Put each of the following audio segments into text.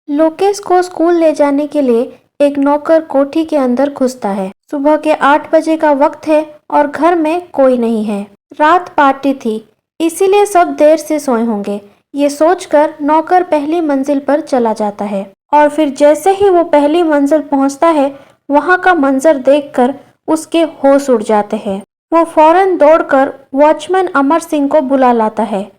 लोकेश को स्कूल ले जाने के लिए एक नौकर कोठी के अंदर घुसता है। सुबह के 8 बजे का वक्त है और घर में कोई नहीं है। रात पार्टी थी, इसीलिए सब देर से सोए होंगे। ये सोचकर नौकर पहली मंजिल पर चला जाता है और फिर जैसे ही वो पहली मंजिल पहुंचता है, वहां का मंजर देखकर उसके होश उड़ जाते हैं। वो फौरन दौड़कर वॉचमैन अमर सिंह को बुला लाता है।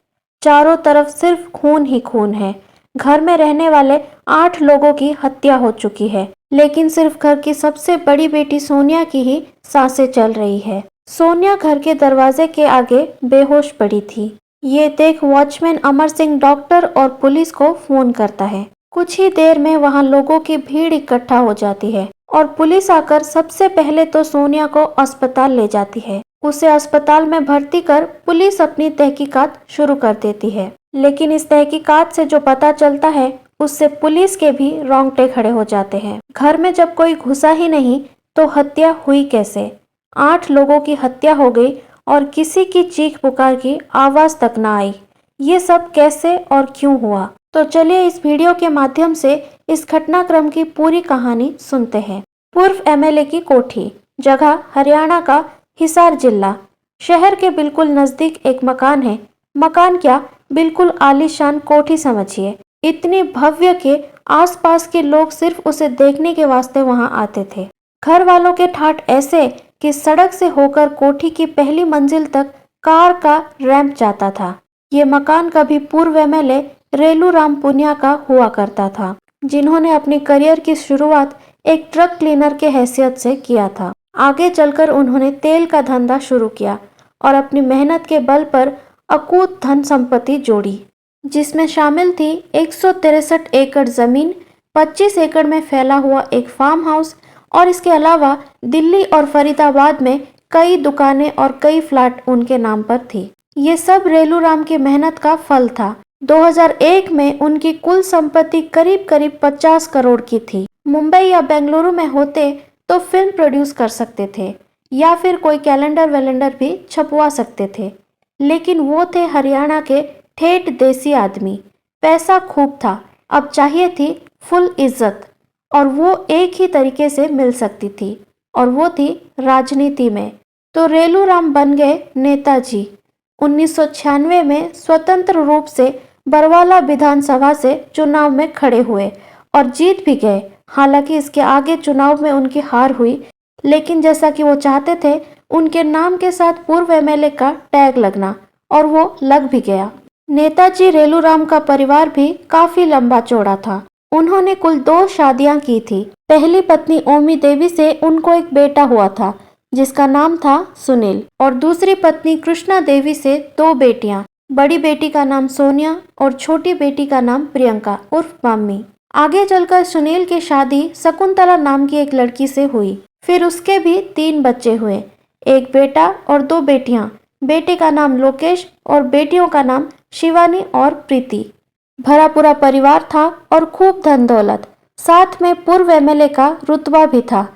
चारों तरफ सिर्फ खून ही खून है। घर में रहने वाले 8 लोगों की हत्या हो चुकी है, लेकिन सिर्फ घर की सबसे बड़ी बेटी सोनिया की ही सांसें चल रही है। सोनिया घर के दरवाजे के आगे बेहोश पड़ी थी। ये देख वॉचमैन अमर सिंह डॉक्टर और पुलिस को फोन करता है। कुछ ही देर में वहां लोगों की भीड़ इकट्ठा हो जाती है और पुलिस आकर सबसे पहले तो सोनिया को अस्पताल ले जाती है। उसे अस्पताल में भर्ती कर पुलिस अपनी तहकीकात शुरू कर देती है, लेकिन इस तहकीकात से जो पता चलता है उससे पुलिस के भी रोंगटे खड़े हो जाते हैं। घर में जब कोई घुसा ही नहीं तो हत्या हुई कैसे? 8 लोगों की हत्या हो गई और किसी की चीख पुकार की आवाज तक ना आई। ये सब कैसे और क्यों हुआ? तो चलिए इस वीडियो के माध्यम से इस घटनाक्रम की पूरी कहानी सुनते हैं। पूर्व एमएलए की कोठी, जगह हरियाणा का हिसार जिला। शहर के बिल्कुल नजदीक एक मकान है। मकान क्या, बिल्कुल आलीशान कोठी समझिए। इतनी भव्य के आसपास के लोग सिर्फ उसे देखने के वास्ते वहां आते थे। घर वालों के ठाठ ऐसे कि सड़क से होकर कोठी की पहली मंजिल तक कार का रैंप जाता था। ये मकान कभी पूर्व एमएलए रेलू राम पुनिया का हुआ करता था, जिन्होंने अपनी करियर की शुरुआत एक ट्रक क्लीनर के हैसियत से किया था। आगे चलकर उन्होंने तेल का धंधा शुरू किया और अपनी मेहनत के बल पर अकूत धन संपत्ति जोड़ी, जिसमें शामिल थी 163 एकड़ जमीन, 25 एकड़ में फैला हुआ एक फार्म हाउस और इसके अलावा दिल्ली और फरीदाबाद में कई दुकानें और कई फ्लैट उनके नाम पर थी। ये सब रेलू राम की मेहनत का फल था। 2001 में उनकी कुल संपत्ति करीब 50 करोड़ की थी। मुंबई या बेंगलुरु में होते तो फिल्म प्रोड्यूस कर सकते थे या फिर कोई कैलेंडर वैलेंडर भी छपवा सकते थे, लेकिन वो थे हरियाणा के ठेठ देसी आदमी। पैसा खूब था, अब चाहिए थी फुल इज्जत, और वो एक ही तरीके से मिल सकती थी और वो थी राजनीति में। तो रेलू राम बन गए नेताजी। 1996 में स्वतंत्र रूप से बरवाला विधानसभा से चुनाव में खड़े हुए और जीत भी गए। हालांकि इसके आगे चुनाव में उनकी हार हुई, लेकिन जैसा कि वो चाहते थे उनके नाम के साथ पूर्व एमएलए का टैग लगना, और वो लग भी गया। नेताजी रेलू राम का परिवार भी काफी लंबा चौड़ा था। उन्होंने कुल 2 शादियां की थी। पहली पत्नी ओमी देवी से उनको एक बेटा हुआ था जिसका नाम था सुनील, और दूसरी पत्नी कृष्णा देवी से 2 बेटियां। बड़ी बेटी का नाम सोनिया और छोटी बेटी का नाम प्रियंका उर्फ मम्मी। आगे चलकर सुनील की शादी शकुंतला नाम की एक लड़की से हुई। फिर उसके भी 3 बच्चे हुए, एक बेटा और 2 बेटियां। बेटे का नाम लोकेश और बेटियों का नाम शिवानी और प्रीति। भरा पूरा परिवार था और खूब धन दौलत, साथ में पूर्व एमएलए का रुतबा भी था।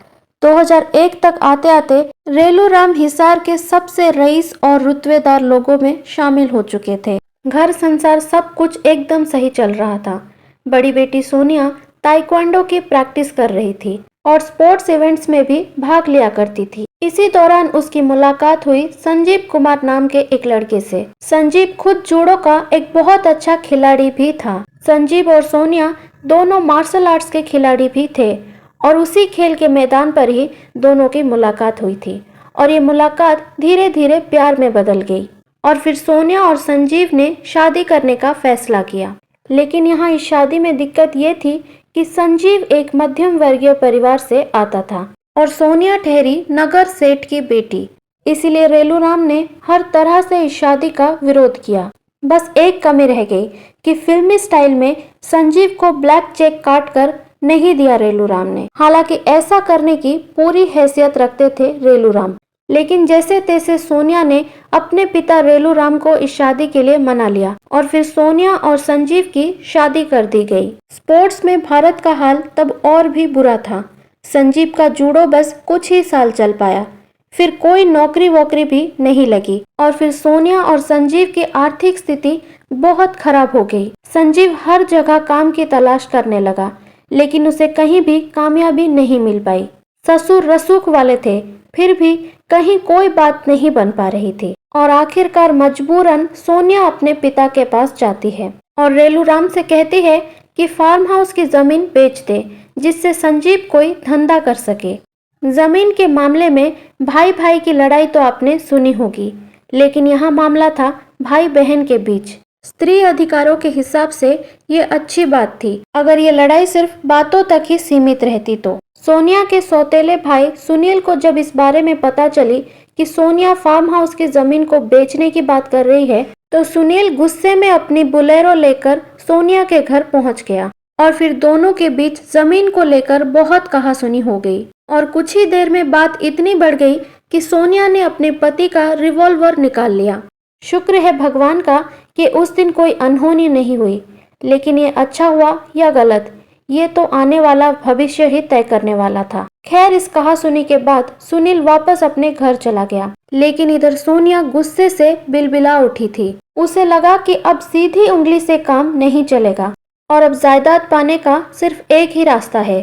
2001 तक आते आते रेलू राम हिसार के सबसे रईस और रुतबेदार लोगों में शामिल हो चुके थे। घर संसार सब कुछ एकदम सही चल रहा था। बड़ी बेटी सोनिया ताइक्वांडो की प्रैक्टिस कर रही थी और स्पोर्ट्स इवेंट्स में भी भाग लिया करती थी। इसी दौरान उसकी मुलाकात हुई संजीव कुमार नाम के एक लड़के से। संजीव खुद जूडो का एक बहुत अच्छा खिलाड़ी भी था। संजीव और सोनिया दोनों मार्शल आर्ट्स के खिलाड़ी भी थे और उसी खेल के मैदान पर ही दोनों की मुलाकात हुई थी, और ये मुलाकात धीरे धीरे प्यार में बदल गई और फिर सोनिया और संजीव ने शादी करने का फैसला किया। लेकिन यहाँ इस शादी में दिक्कत ये थी कि संजीव एक मध्यम वर्गीय परिवार से आता था और सोनिया ठहरी नगर सेठ की बेटी। इसीलिए रेलू राम ने हर तरह से इस शादी का विरोध किया। बस एक कमी रह गई कि फिल्मी स्टाइल में संजीव को ब्लैक चेक काट कर नहीं दिया रेलू राम ने। हालांकि ऐसा करने की पूरी हैसियत रखते थे रेलू राम, लेकिन जैसे तैसे सोनिया ने अपने पिता रेलू राम को इस शादी के लिए मना लिया और फिर सोनिया और संजीव की शादी कर दी गई। स्पोर्ट्स में भारत का हाल तब और भी बुरा था। संजीव का जूडो बस कुछ ही साल चल पाया, फिर कोई नौकरी वोकरी भी नहीं लगी और फिर सोनिया और संजीव की आर्थिक स्थिति बहुत खराब हो गई। संजीव हर जगह काम की तलाश करने लगा, लेकिन उसे कहीं भी कामयाबी नहीं मिल पाई। ससुर रसूख वाले थे, फिर भी कहीं कोई बात नहीं बन पा रही थी और आखिरकार मजबूरन सोनिया अपने पिता के पास जाती है और रेलूराम से कहती है कि फार्म हाउस की जमीन बेच दे, जिससे संजीव कोई धंधा कर सके। जमीन के मामले में भाई भाई की लड़ाई तो आपने सुनी होगी, लेकिन यहाँ मामला था भाई बहन के बीच। स्त्री अधिकारों के हिसाब से ये अच्छी बात थी, अगर ये लड़ाई सिर्फ बातों तक ही सीमित रहती तो। सोनिया के सौतेले भाई सुनील को जब इस बारे में पता चली कि सोनिया फार्म हाउस की जमीन को बेचने की बात कर रही है, तो सुनील गुस्से में अपनी बुलेरो लेकर सोनिया के घर पहुंच गया और फिर दोनों के बीच जमीन को लेकर बहुत कहासुनी हो गई और कुछ ही देर में बात इतनी बढ़ गई कि सोनिया ने अपने पति का रिवॉल्वर निकाल लिया। शुक्र है भगवान का कि उस दिन कोई अनहोनी नहीं हुई, लेकिन ये अच्छा हुआ या गलत, ये तो आने वाला भविष्य ही तय करने वाला था। खैर, इस कहासुनी के बाद सुनील वापस अपने घर चला गया, लेकिन इधर सोनिया गुस्से से बिलबिला उठी थी। उसे लगा कि अब सीधी उंगली से काम नहीं चलेगा और अब जायदाद पाने का सिर्फ एक ही रास्ता है,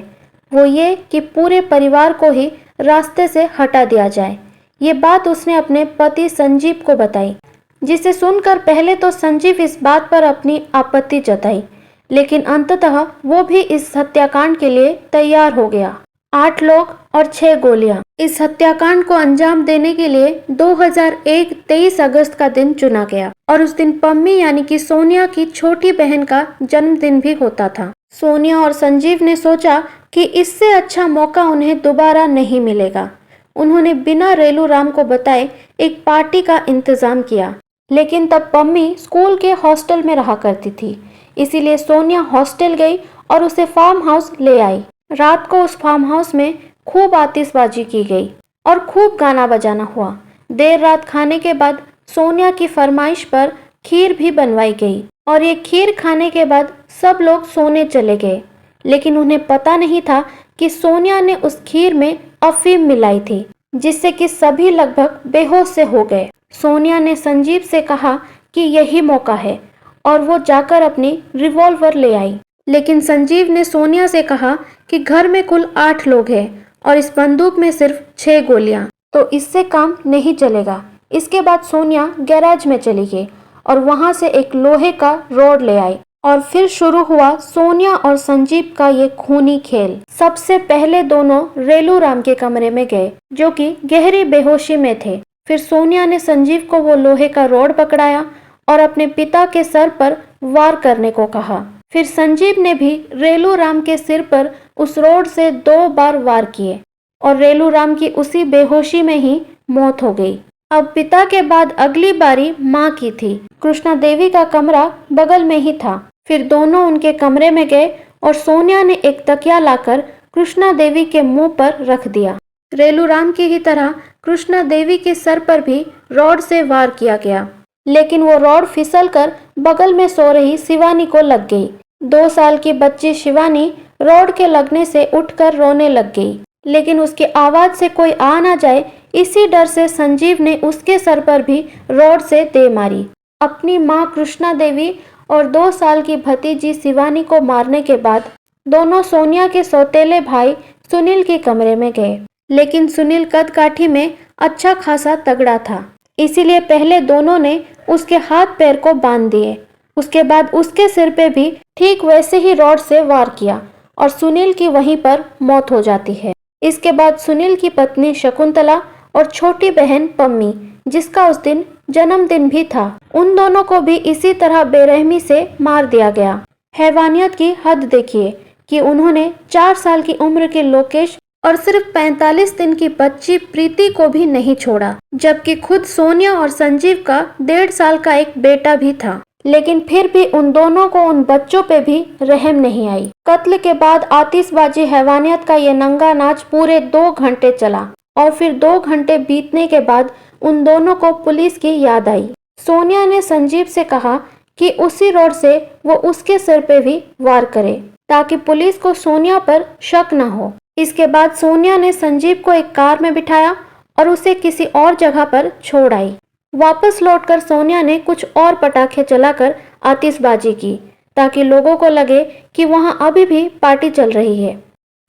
वो ये कि पूरे परिवार को ही रास्ते से हटा दिया जाए। ये बात उसने अपने पति संजीव को बताई, जिसे सुनकर पहले तो संजीव इस बात पर अपनी आपत्ति जताई, लेकिन अंततः वो भी इस हत्याकांड के लिए तैयार हो गया। 8 लोग और 6 गोलियां। इस हत्याकांड को अंजाम देने के लिए 2001 23 अगस्त का दिन चुना गया और उस दिन पम्मी यानी कि सोनिया की छोटी बहन का जन्मदिन भी होता था। सोनिया और संजीव ने सोचा कि इससे अच्छा मौका उन्हें दोबारा नहीं मिलेगा। उन्होंने बिना रेलूराम को बताए एक पार्टी का इंतजाम किया, लेकिन तब पम्मी स्कूल के हॉस्टल में रहा करती थी, इसीलिए सोनिया हॉस्टल गई और उसे फार्म हाउस ले आई। रात को उस फार्म हाउस में खूब आतिशबाजी की गई और खूब गाना बजाना हुआ। देर रात खाने के बाद सोनिया की फरमाइश पर खीर भी बनवाई गई और ये खीर खाने के बाद सब लोग सोने चले गए, लेकिन उन्हें पता नहीं था कि सोनिया ने उस खीर में अफीम मिलाई थी, जिससे कि सभी लगभग बेहोश से हो गए। सोनिया ने संजीव से कहा कि यही मौका है और वो जाकर अपनी रिवॉल्वर ले आई, लेकिन संजीव ने सोनिया से कहा कि घर में कुल 8 लोग हैं और इस बंदूक में सिर्फ 6 गोलियां, तो इससे काम नहीं चलेगा। इसके बाद सोनिया गैराज में चली गई और वहां से एक लोहे का रॉड ले आई और फिर शुरू हुआ सोनिया और संजीव का ये खूनी खेल। सबसे पहले दोनों रेलूराम के कमरे में गए, जो कि गहरी बेहोशी में थे। फिर सोनिया ने संजीव को वो लोहे का रॉड पकड़ाया और अपने पिता के सर पर वार करने को कहा। फिर संजीव ने भी रेलूराम के सिर पर उस रॉड से 2 बार वार किए और रेलूराम की उसी बेहोशी में ही मौत हो गई। अब पिता के बाद अगली बारी माँ की थी। कृष्णा देवी का कमरा बगल में ही था। फिर दोनों उनके कमरे में गए और सोनिया ने एक तकिया लाकर कृष्णा देवी के मुंह पर रख दिया। रेलूराम की ही तरह कृष्णा देवी के सर पर भी रॉड से वार किया गया, लेकिन वो रॉड फिसलकर बगल में सो रही शिवानी को लग गई। 2 साल की बच्ची शिवानी रॉड के लगने से उठकर रोने लग गई, लेकिन उसकी आवाज से कोई आ ना जाए, इसी डर से संजीव ने उसके सर पर भी रॉड से दे मारी। अपनी माँ कृष्णा देवी और 2 साल की भतीजी शिवानी को मारने के बाद दोनों सोनिया के सौतेले भाई सुनील के कमरे में गए, लेकिन सुनील कद काठी में अच्छा खासा तगड़ा था, इसीलिए पहले दोनों ने उसके हाथ पैर को बांध दिए। उसके बाद उसके सिर पे भी ठीक वैसे ही रॉड से वार किया और सुनील की वहीं पर मौत हो जाती है। इसके बाद सुनील की पत्नी शकुंतला और छोटी बहन पम्मी, जिसका उस दिन जन्मदिन भी था, उन दोनों को भी इसी तरह बेरहमी से मार दिया गया। हैवानियत की हद देखिए कि उन्होंने 4 साल की उम्र के लोकेश और सिर्फ 45 दिन की बच्ची प्रीति को भी नहीं छोड़ा, जबकि खुद सोनिया और संजीव का 1.5 साल का एक बेटा भी था, लेकिन फिर भी उन दोनों को उन बच्चों पे भी रहम नहीं आई। कत्ल के बाद आतिशबाजी हैवानियत का ये नंगा नाच पूरे 2 घंटे चला और फिर 2 घंटे बीतने के बाद उन दोनों को पुलिस की याद आई। सोनिया ने संजीव से कहा कि उसी रॉड से वो उसके सिर पे भी वार करे, ताकि पुलिस को सोनिया पर शक न हो। इसके बाद सोनिया ने संजीव को एक कार में बिठाया और उसे किसी और जगह पर छोड़ आई। वापस लौटकर सोनिया ने कुछ और पटाखे जलाकर आतिशबाजी की ताकि लोगों को लगे कि वहां अभी भी पार्टी चल रही है।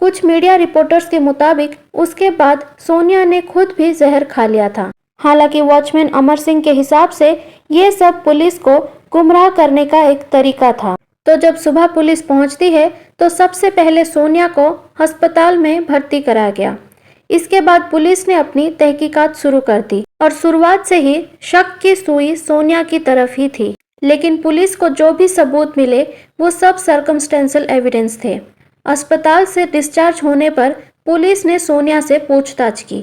कुछ मीडिया रिपोर्टर्स के मुताबिक उसके बाद सोनिया ने खुद भी जहर खा लिया था। हालांकि वॉचमैन अमर सिंह के हिसाब से ये सब पुलिस को गुमराह करने का एक तरीका था। तो जब सुबह पुलिस पहुंचती है तो सबसे पहले सोनिया को अस्पताल में भर्ती कराया गया। इसके बाद पुलिस ने अपनी तहकीकात शुरू कर दी और शुरुआत से ही शक की सुई सोनिया की तरफ ही थी। लेकिन पुलिस को जो भी सबूत मिले वो सब सर्कमस्टेंशियल एविडेंस थे। अस्पताल से डिस्चार्ज होने पर पुलिस ने सोनिया से पूछताछ की।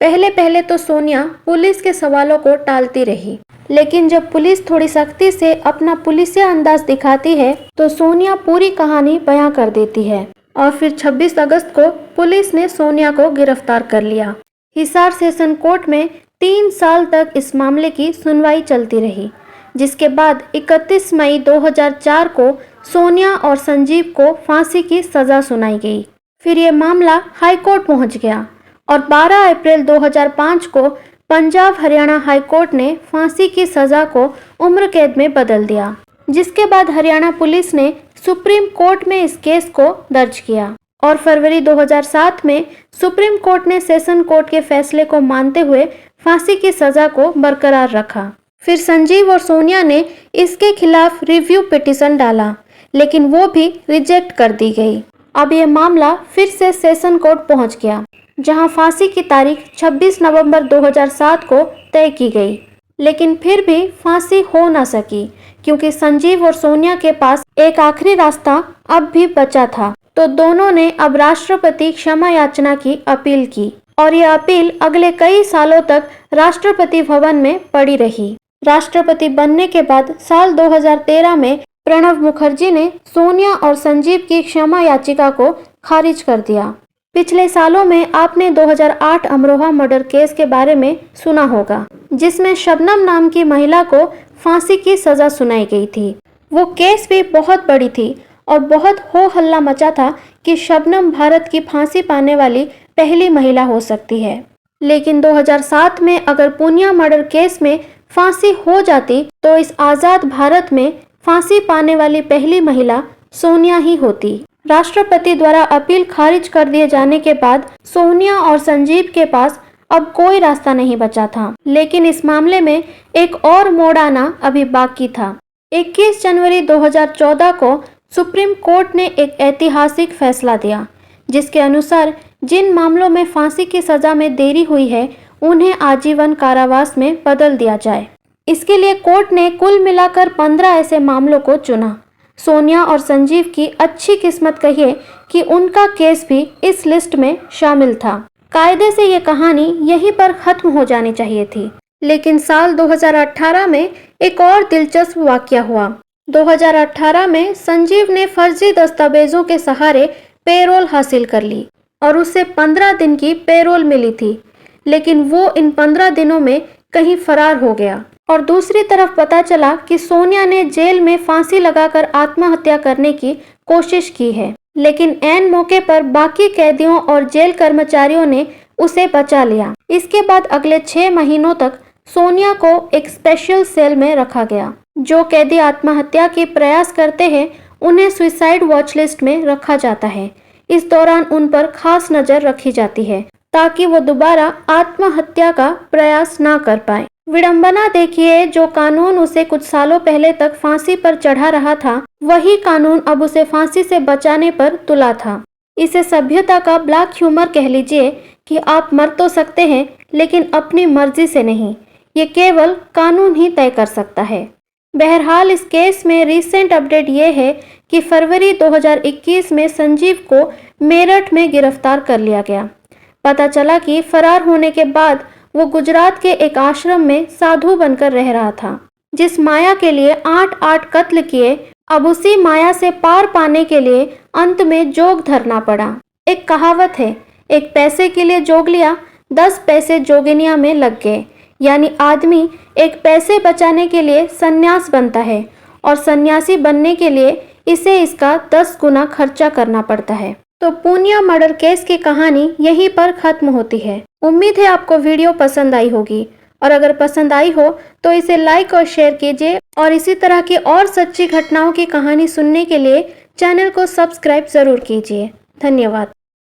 पहले पहले तो सोनिया पुलिस के सवालों को टालती रही, लेकिन जब पुलिस थोड़ी सख्ती से अपना पुलिसिया अंदाज दिखाती है तो सोनिया पूरी कहानी बयां कर देती है और फिर 26 अगस्त को पुलिस ने सोनिया को गिरफ्तार कर लिया। हिसार सेशन कोर्ट में 3 साल तक इस मामले की सुनवाई चलती रही, जिसके बाद 31 मई 2004 को सोनिया और संजीव को फांसी की सजा सुनाई गई। फिर ये मामला हाई कोर्ट पहुंच गया और 12 अप्रैल 2005 को पंजाब हरियाणा हाई कोर्ट ने फांसी की सजा को उम्र कैद में बदल दिया, जिसके बाद हरियाणा पुलिस ने सुप्रीम कोर्ट में इस केस को दर्ज किया और फरवरी 2007 में सुप्रीम कोर्ट ने सेशन कोर्ट के फैसले को मानते हुए फांसी की सजा को बरकरार रखा। फिर संजीव और सोनिया ने इसके खिलाफ रिव्यू पिटीशन डाला, लेकिन वो भी रिजेक्ट कर दी गई। अब ये मामला फिर से सेशन कोर्ट पहुंच गया, जहां फांसी की तारीख 26 नवंबर 2007 को तय की गई, लेकिन फिर भी फांसी हो न सकी क्योंकि संजीव और सोनिया के पास एक आखिरी रास्ता अब भी बचा था। तो दोनों ने अब राष्ट्रपति क्षमा याचना की अपील की और यह अपील अगले कई सालों तक राष्ट्रपति भवन में पड़ी रही। राष्ट्रपति बनने के बाद साल 2013 में प्रणब मुखर्जी ने सोनिया और संजीव की क्षमा याचिका को खारिज कर दिया। पिछले सालों में आपने 2008 अमरोहा मर्डर केस के बारे में सुना होगा, जिसमें शबनम नाम की महिला को फांसी की सजा सुनाई गई थी। वो केस भी बहुत बड़ी थी और बहुत हो हल्ला मचा था कि शबनम भारत की फांसी पाने वाली पहली महिला हो सकती है। लेकिन 2007 में अगर पूनिया मर्डर केस में फांसी हो जाती तो इस आज़ाद भारत में फांसी पाने वाली पहली महिला सोनिया ही होती। राष्ट्रपति द्वारा अपील खारिज कर दिए जाने के बाद सोनिया और संजीव के पास अब कोई रास्ता नहीं बचा था, लेकिन इस मामले में एक और मोड़ आना अभी बाकी था। 21 जनवरी 2014 को सुप्रीम कोर्ट ने एक ऐतिहासिक फैसला दिया, जिसके अनुसार जिन मामलों में फांसी की सजा में देरी हुई है उन्हें आजीवन कारावास में बदल दिया जाए। इसके लिए कोर्ट ने कुल मिलाकर 15 ऐसे मामलों को चुना। सोनिया और संजीव की अच्छी किस्मत कहिए कि उनका केस भी इस लिस्ट में शामिल था। कायदे से ये कहानी यहीं पर खत्म हो जानी चाहिए थी, लेकिन साल 2018 में एक और दिलचस्प वाकया हुआ। 2018 में संजीव ने फर्जी दस्तावेजों के सहारे पेरोल हासिल कर ली और उसे 15 दिन की पेरोल मिली थी, लेकिन वो इन 15 दिनों में कहीं फरार हो गया। और दूसरी तरफ पता चला कि सोनिया ने जेल में फांसी लगाकर आत्महत्या करने की कोशिश की है, लेकिन ऐन मौके पर बाकी कैदियों और जेल कर्मचारियों ने उसे बचा लिया। इसके बाद अगले 6 महीनों तक सोनिया को एक स्पेशल सेल में रखा गया। जो कैदी आत्महत्या के प्रयास करते हैं उन्हें सुसाइड वॉच लिस्ट में रखा जाता है। इस दौरान उन पर खास नजर रखी जाती है ताकि वो दोबारा आत्महत्या का प्रयास ना कर पाए। विडंबना देखिए, जो कानून उसे कुछ सालों पहले तक फांसी पर चढ़ा रहा था, वही कानून अब उसे फांसी से बचाने पर तुला था। इसे सभ्यता का ब्लैक ह्यूमर कह लीजिए कि आप मर तो सकते हैं लेकिन अपनी मर्जी से नहीं, ये केवल कानून ही तय कर सकता है। बहरहाल इस केस में रिसेंट अपडेट ये है कि फरवरी 2021 में संजीव को मेरठ में गिरफ्तार कर लिया गया। पता चला कि फरार होने के बाद वो गुजरात के एक आश्रम में साधु बनकर रह रहा था। जिस माया के लिए 8 कत्ल किए, अब उसी माया से पार पाने के लिए अंत में जोग धरना पड़ा। एक कहावत है, एक पैसे के लिए जोग लिया, 10 पैसे जोगिनिया में लग गए। यानी आदमी एक पैसे बचाने के लिए सन्यास बनता है और सन्यासी बनने के लिए इसे इसका 10 गुना खर्चा करना पड़ता है। तो पूनिया मर्डर केस की कहानी यहीं पर खत्म होती है। उम्मीद है आपको वीडियो पसंद आई होगी और अगर पसंद आई हो तो इसे लाइक और शेयर कीजिए और इसी तरह की और सच्ची घटनाओं की कहानी सुनने के लिए चैनल को सब्सक्राइब जरूर कीजिए। धन्यवाद।